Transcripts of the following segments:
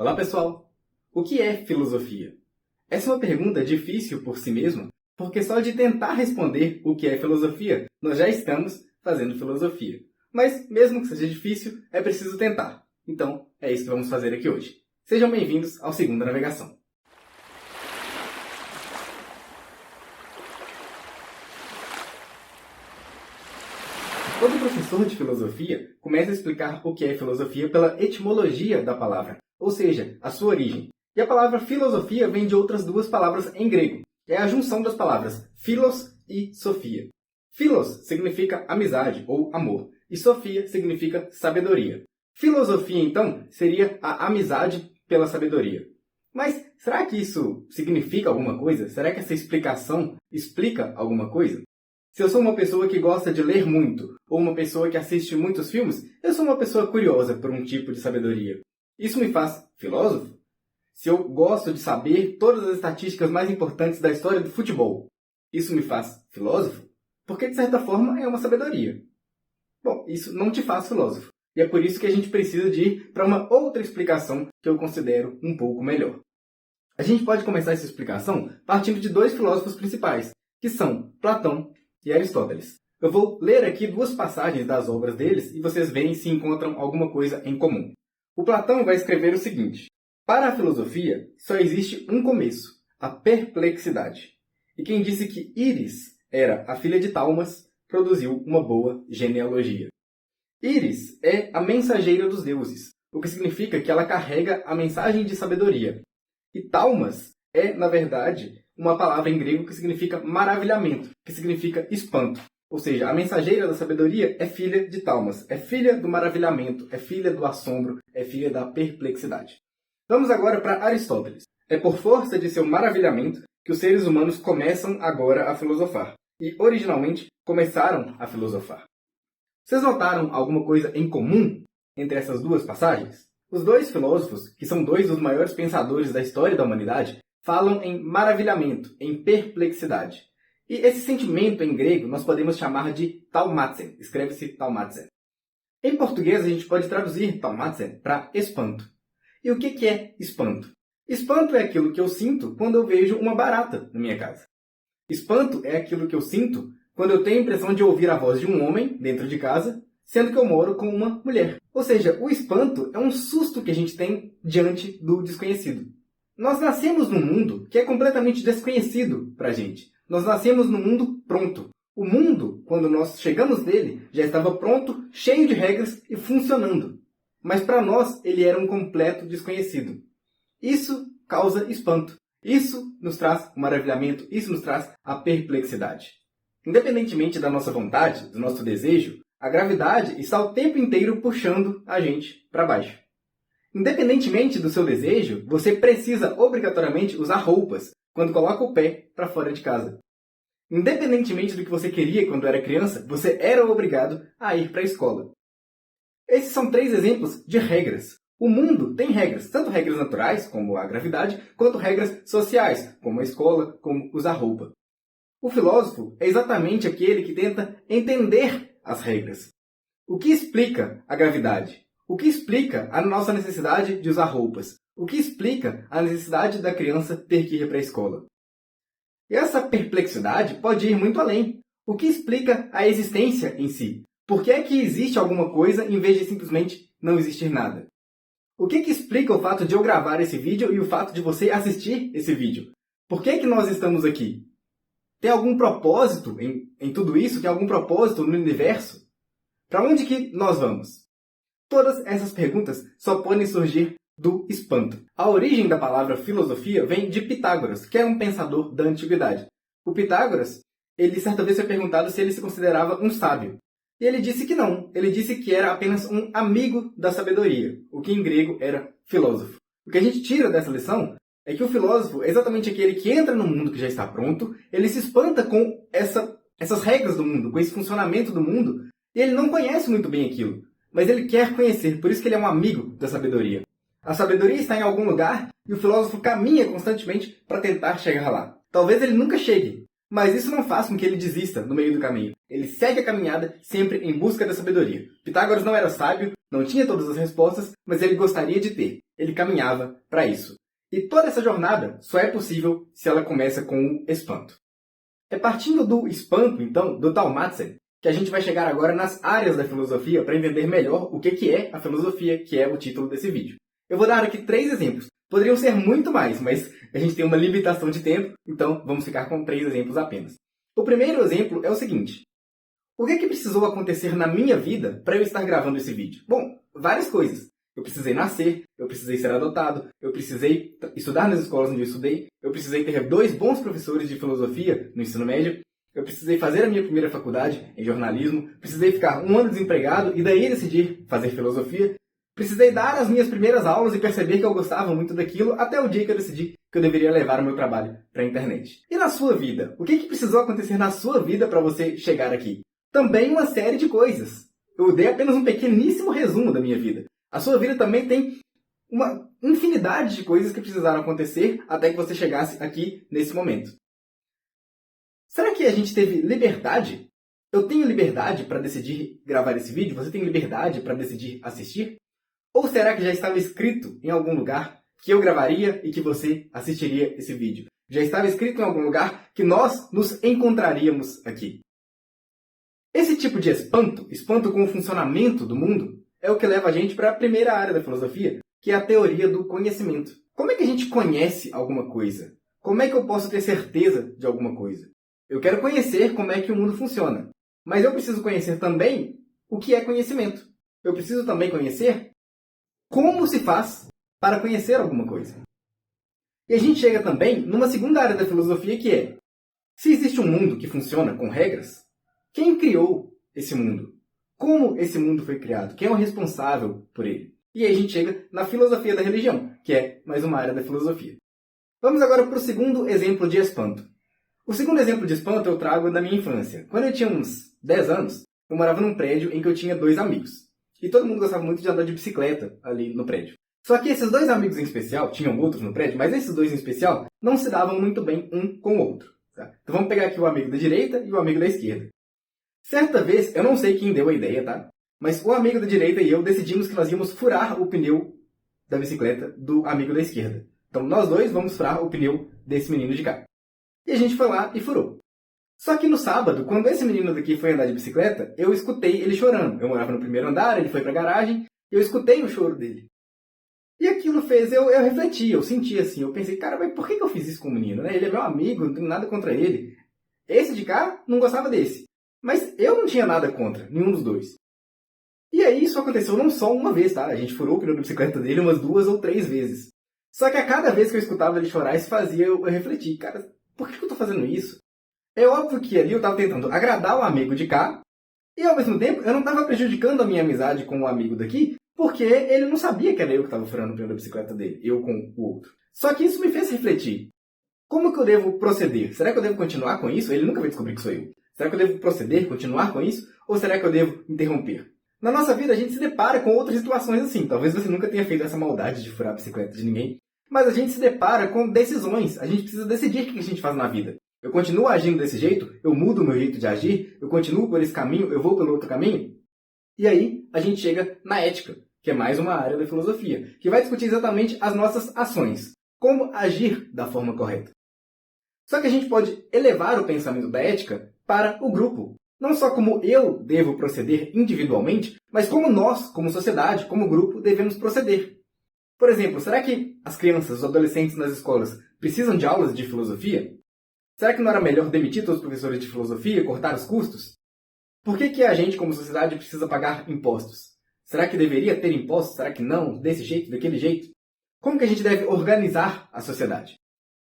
Olá, pessoal! O que é filosofia? Essa é uma pergunta difícil por si mesma, porque só de tentar responder o que é filosofia, nós já estamos fazendo filosofia. Mas, mesmo que seja difícil, é preciso tentar. Então, é isso que vamos fazer aqui hoje. Sejam bem-vindos ao Segunda Navegação. Todo professor de filosofia começa a explicar o que é filosofia pela etimologia da palavra, ou seja, a sua origem. E a palavra filosofia vem de outras duas palavras em grego. É a junção das palavras philos e sofia. Philos significa amizade ou amor, e sofia significa sabedoria. Filosofia, então, seria a amizade pela sabedoria. Mas será que isso significa alguma coisa? Será que essa explicação explica alguma coisa? Se eu sou uma pessoa que gosta de ler muito, ou uma pessoa que assiste muitos filmes, eu sou uma pessoa curiosa por um tipo de sabedoria. Isso me faz filósofo? Se eu gosto de saber todas as estatísticas mais importantes da história do futebol, isso me faz filósofo? Porque, de certa forma, é uma sabedoria. Bom, isso não te faz filósofo. E é por isso que a gente precisa de ir para uma outra explicação que eu considero um pouco melhor. A gente pode começar essa explicação partindo de dois filósofos principais, que são Platão e Aristóteles. Eu vou ler aqui duas passagens das obras deles e vocês veem se encontram alguma coisa em comum. O Platão vai escrever o seguinte: para a filosofia, só existe um começo, a perplexidade. E quem disse que Íris era a filha de Talmas, produziu uma boa genealogia. Íris é a mensageira dos deuses, o que significa que ela carrega a mensagem de sabedoria. E Talmas é, na verdade, uma palavra em grego que significa maravilhamento, que significa espanto. Ou seja, a mensageira da sabedoria é filha de Talmas, é filha do maravilhamento, é filha do assombro, é filha da perplexidade. Vamos agora para Aristóteles. É por força de seu maravilhamento que os seres humanos começam agora a filosofar. E, originalmente, começaram a filosofar. Vocês notaram alguma coisa em comum entre essas duas passagens? Os dois filósofos, que são dois dos maiores pensadores da história da humanidade, falam em maravilhamento, em perplexidade. E esse sentimento em grego nós podemos chamar de taumatzen. Escreve-se taumatzen. Em português a gente pode traduzir taumatzen para espanto. E o que é espanto? Espanto é aquilo que eu sinto quando eu vejo uma barata na minha casa. Espanto é aquilo que eu sinto quando eu tenho a impressão de ouvir a voz de um homem dentro de casa, sendo que eu moro com uma mulher. Ou seja, o espanto é um susto que a gente tem diante do desconhecido. Nós nascemos num mundo que é completamente desconhecido para a gente. Nós nascemos num mundo pronto. O mundo, quando nós chegamos nele, já estava pronto, cheio de regras e funcionando. Mas para nós, ele era um completo desconhecido. Isso causa espanto. Isso nos traz o maravilhamento, isso nos traz a perplexidade. Independentemente da nossa vontade, do nosso desejo, a gravidade está o tempo inteiro puxando a gente para baixo. Independentemente do seu desejo, você precisa obrigatoriamente usar roupas quando coloca o pé para fora de casa. Independentemente do que você queria quando era criança, você era obrigado a ir para a escola. Esses são 3 exemplos de regras. O mundo tem regras, tanto regras naturais, como a gravidade, quanto regras sociais, como a escola, como usar roupa. O filósofo é exatamente aquele que tenta entender as regras. O que explica a gravidade? O que explica a nossa necessidade de usar roupas? O que explica a necessidade da criança ter que ir para a escola? E essa perplexidade pode ir muito além. O que explica a existência em si? Por que é que existe alguma coisa em vez de simplesmente não existir nada? O que explica o fato de eu gravar esse vídeo e o fato de você assistir esse vídeo? Por que nós estamos aqui? Tem algum propósito em tudo isso? Tem algum propósito no universo? Para onde que nós vamos? Todas essas perguntas só podem surgir do espanto. A origem da palavra filosofia vem de Pitágoras, que é um pensador da antiguidade. O Pitágoras, ele certa vez foi perguntado se ele se considerava um sábio. E ele disse que não. Ele disse que era apenas um amigo da sabedoria, o que em grego era filósofo. O que a gente tira dessa lição é que o filósofo é exatamente aquele que entra no mundo que já está pronto, ele se espanta com essas regras do mundo, com esse funcionamento do mundo, e ele não conhece muito bem aquilo. Mas ele quer conhecer, por isso que ele é um amigo da sabedoria. A sabedoria está em algum lugar e o filósofo caminha constantemente para tentar chegar lá. Talvez ele nunca chegue, mas isso não faz com que ele desista no meio do caminho. Ele segue a caminhada sempre em busca da sabedoria. Pitágoras não era sábio, Não tinha todas as respostas, mas ele gostaria de ter. Ele caminhava para isso. E toda essa jornada só é possível se ela começa com o espanto. É partindo do espanto, então, do Taumatzen, que a gente vai chegar agora nas áreas da filosofia para entender melhor o que é a filosofia, que é o título desse vídeo. Eu vou dar aqui 3 exemplos. Poderiam ser muito mais, mas a gente tem uma limitação de tempo, então vamos ficar com 3 exemplos apenas. O primeiro exemplo é o seguinte. O que precisou acontecer na minha vida para eu estar gravando esse vídeo? Bom, várias coisas. Eu precisei nascer, eu precisei ser adotado, eu precisei estudar nas escolas onde eu estudei, eu precisei ter 2 bons professores de filosofia no ensino médio, eu precisei fazer a minha primeira faculdade em jornalismo, precisei ficar 1 ano desempregado e daí decidir fazer filosofia, precisei dar as minhas primeiras aulas e perceber que eu gostava muito daquilo até o dia que eu decidi que eu deveria levar o meu trabalho para a internet. E na sua vida? O que precisou acontecer na sua vida para você chegar aqui? Também uma série de coisas. Eu dei apenas um pequeníssimo resumo da minha vida. A sua vida também tem uma infinidade de coisas que precisaram acontecer até que você chegasse aqui nesse momento. Será que a gente teve liberdade? Eu tenho liberdade para decidir gravar esse vídeo? Você tem liberdade para decidir assistir? Ou será que já estava escrito em algum lugar que eu gravaria e que você assistiria esse vídeo? Já estava escrito em algum lugar que nós nos encontraríamos aqui? Esse tipo de espanto com o funcionamento do mundo, é o que leva a gente para a primeira área da filosofia, que é a teoria do conhecimento. Como é que a gente conhece alguma coisa? Como é que eu posso ter certeza de alguma coisa? Eu quero conhecer como é que o mundo funciona, mas eu preciso conhecer também o que é conhecimento. Eu preciso também conhecer como se faz para conhecer alguma coisa. E a gente chega também numa segunda área da filosofia que é, se existe um mundo que funciona com regras, quem criou esse mundo? Como esse mundo foi criado? Quem é o responsável por ele? E aí a gente chega na filosofia da religião, que é mais uma área da filosofia. Vamos agora para o segundo exemplo de espanto. O segundo exemplo de espanto eu trago da minha infância. Quando eu tinha uns 10 anos, eu morava num prédio em que eu tinha 2 amigos. E todo mundo gostava muito de andar de bicicleta ali no prédio. Só que esses 2 amigos em especial, tinham outros no prédio, mas esses 2 em especial não se davam muito bem um com o outro. Tá? Então vamos pegar aqui o amigo da direita e o amigo da esquerda. Certa vez, eu não sei quem deu a ideia, tá? Mas o amigo da direita e eu decidimos que nós íamos furar o pneu da bicicleta do amigo da esquerda. Então nós 2 vamos furar o pneu desse menino de cá. E a gente foi lá e furou. Só que no sábado, quando esse menino daqui foi andar de bicicleta, eu escutei ele chorando. Eu morava no primeiro andar, ele foi pra garagem, e eu escutei o choro dele. E aquilo fez eu refletir, eu senti assim, eu pensei, cara, mas por que eu fiz isso com o menino? Né? Ele é meu amigo, não tenho nada contra ele. Esse de cá não gostava desse. Mas eu não tinha nada contra, nenhum dos 2. E aí isso aconteceu não só uma vez, tá? A gente furou o pneu da bicicleta dele umas 2 ou 3 vezes. Só que a cada vez que eu escutava ele chorar, isso fazia eu refletir. Cara, por que eu tô fazendo isso? É óbvio que ali eu tava tentando agradar o amigo de cá, e ao mesmo tempo eu não tava prejudicando a minha amizade com o amigo daqui, porque ele não sabia que era eu que tava furando o pneu da bicicleta dele, eu com o outro. Só que isso me fez refletir. Como que eu devo proceder? Será que eu devo continuar com isso? Ele nunca vai descobrir que sou eu. Será que eu devo proceder, continuar com isso? Ou será que eu devo interromper? Na nossa vida, a gente se depara com outras situações assim. Talvez você nunca tenha feito essa maldade de furar a bicicleta de ninguém. Mas a gente se depara com decisões. A gente precisa decidir o que a gente faz na vida. Eu continuo agindo desse jeito? Eu mudo o meu jeito de agir? Eu continuo por esse caminho? Eu vou pelo outro caminho? E aí, a gente chega na ética, que é mais uma área da filosofia, que vai discutir exatamente as nossas ações. Como agir da forma correta. Só que a gente pode elevar o pensamento da ética para o grupo. Não só como eu devo proceder individualmente, mas como nós, como sociedade, como grupo, devemos proceder. Por exemplo, será que as crianças, os adolescentes nas escolas precisam de aulas de filosofia? Será que não era melhor demitir todos os professores de filosofia e cortar os custos? Por que a gente, como sociedade, precisa pagar impostos? Será que deveria ter impostos? Será que não? Desse jeito, daquele jeito? Como que a gente deve organizar a sociedade?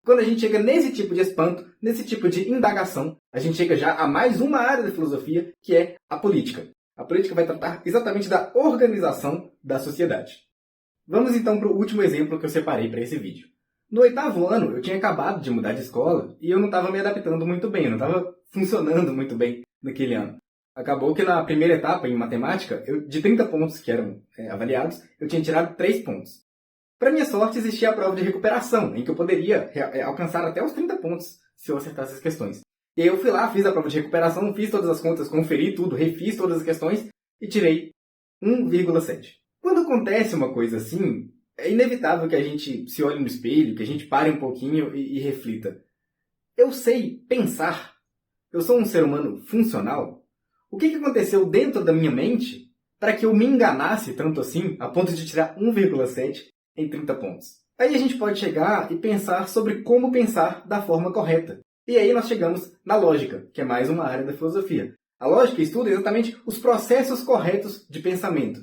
Quando a gente chega nesse tipo de espanto, nesse tipo de indagação, a gente chega já a mais uma área da filosofia, que é a política. A política vai tratar exatamente da organização da sociedade. Vamos então para o último exemplo que eu separei para esse vídeo. No 8º ano, eu tinha acabado de mudar de escola e eu não estava me adaptando muito bem, eu não estava funcionando muito bem naquele ano. Acabou que na primeira etapa, em matemática, de 30 pontos que eram avaliados, eu tinha tirado 3 pontos. Para minha sorte, existia a prova de recuperação, em que eu poderia alcançar até os 30 pontos se eu acertasse as questões. E aí eu fui lá, fiz a prova de recuperação, fiz todas as contas, conferi tudo, refiz todas as questões e tirei 1,7. Quando acontece uma coisa assim, é inevitável que a gente se olhe no espelho, que a gente pare um pouquinho e reflita. Eu sei pensar? Eu sou um ser humano funcional? O que aconteceu dentro da minha mente para que eu me enganasse tanto assim, a ponto de tirar 1,7 em 30 pontos? Aí a gente pode chegar e pensar sobre como pensar da forma correta. E aí nós chegamos na lógica, que é mais uma área da filosofia. A lógica estuda exatamente os processos corretos de pensamento.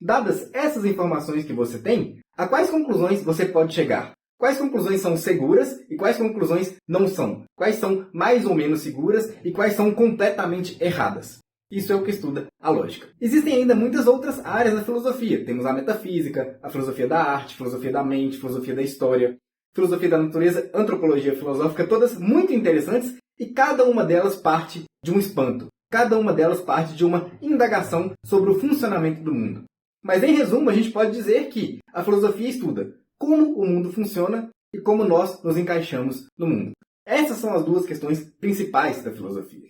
Dadas essas informações que você tem, a quais conclusões você pode chegar? Quais conclusões são seguras e quais conclusões não são? Quais são mais ou menos seguras e quais são completamente erradas? Isso é o que estuda a lógica. Existem ainda muitas outras áreas da filosofia. Temos a metafísica, a filosofia da arte, filosofia da mente, filosofia da história, filosofia da natureza, antropologia filosófica, todas muito interessantes, e cada uma delas parte de um espanto. Cada uma delas parte de uma indagação sobre o funcionamento do mundo. Mas, em resumo, a gente pode dizer que a filosofia estuda como o mundo funciona e como nós nos encaixamos no mundo. Essas são as duas questões principais da filosofia.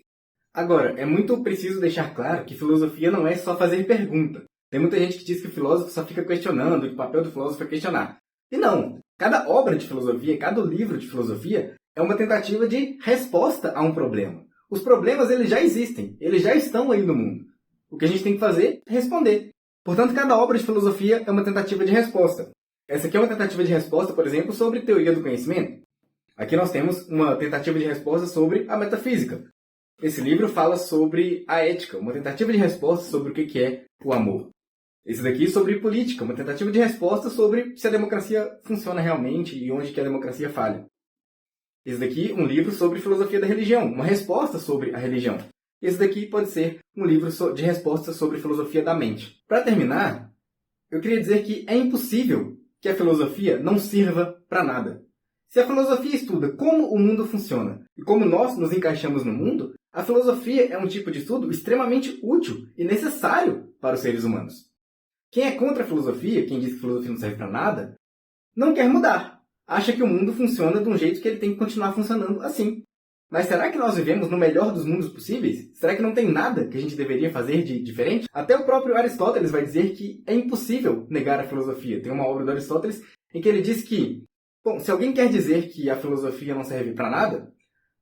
Agora, é muito preciso deixar claro que filosofia não é só fazer pergunta. Tem muita gente que diz que o filósofo só fica questionando, que o papel do filósofo é questionar. E não! Cada obra de filosofia, cada livro de filosofia é uma tentativa de resposta a um problema. Os problemas eles já existem, eles já estão aí no mundo. O que a gente tem que fazer é responder. Portanto, cada obra de filosofia é uma tentativa de resposta. Essa aqui é uma tentativa de resposta, por exemplo, sobre teoria do conhecimento. Aqui nós temos uma tentativa de resposta sobre a metafísica. Esse livro fala sobre a ética, uma tentativa de resposta sobre o que é o amor. Esse daqui sobre política, uma tentativa de resposta sobre se a democracia funciona realmente e onde que a democracia falha. Esse daqui, um livro sobre filosofia da religião, uma resposta sobre a religião. Esse daqui pode ser um livro de respostas sobre filosofia da mente. Para terminar, eu queria dizer que é impossível que a filosofia não sirva para nada. Se a filosofia estuda como o mundo funciona e como nós nos encaixamos no mundo, a filosofia é um tipo de estudo extremamente útil e necessário para os seres humanos. Quem é contra a filosofia, quem diz que a filosofia não serve para nada, não quer mudar. Acha que o mundo funciona de um jeito que ele tem que continuar funcionando assim. Mas será que nós vivemos no melhor dos mundos possíveis? Será que não tem nada que a gente deveria fazer de diferente? Até o próprio Aristóteles vai dizer que é impossível negar a filosofia. Tem uma obra do Aristóteles em que ele diz que, bom, se alguém quer dizer que a filosofia não serve para nada,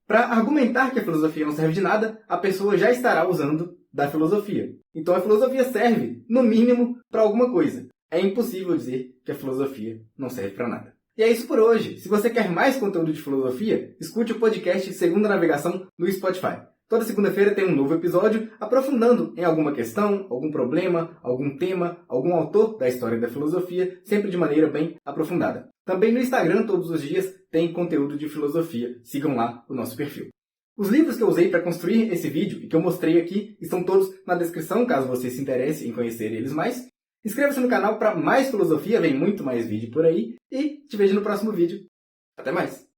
para argumentar que a filosofia não serve de nada, a pessoa já estará usando da filosofia. Então a filosofia serve, no mínimo, para alguma coisa. É impossível dizer que a filosofia não serve para nada. E é isso por hoje. Se você quer mais conteúdo de filosofia, escute o podcast Segunda Navegação no Spotify. Toda segunda-feira tem um novo episódio aprofundando em alguma questão, algum problema, algum tema, algum autor da história da filosofia, sempre de maneira bem aprofundada. Também no Instagram, todos os dias, tem conteúdo de filosofia. Sigam lá o nosso perfil. Os livros que eu usei para construir esse vídeo e que eu mostrei aqui estão todos na descrição, caso você se interesse em conhecer eles mais. Inscreva-se no canal para mais filosofia, vem muito mais vídeo por aí. E te vejo no próximo vídeo. Até mais!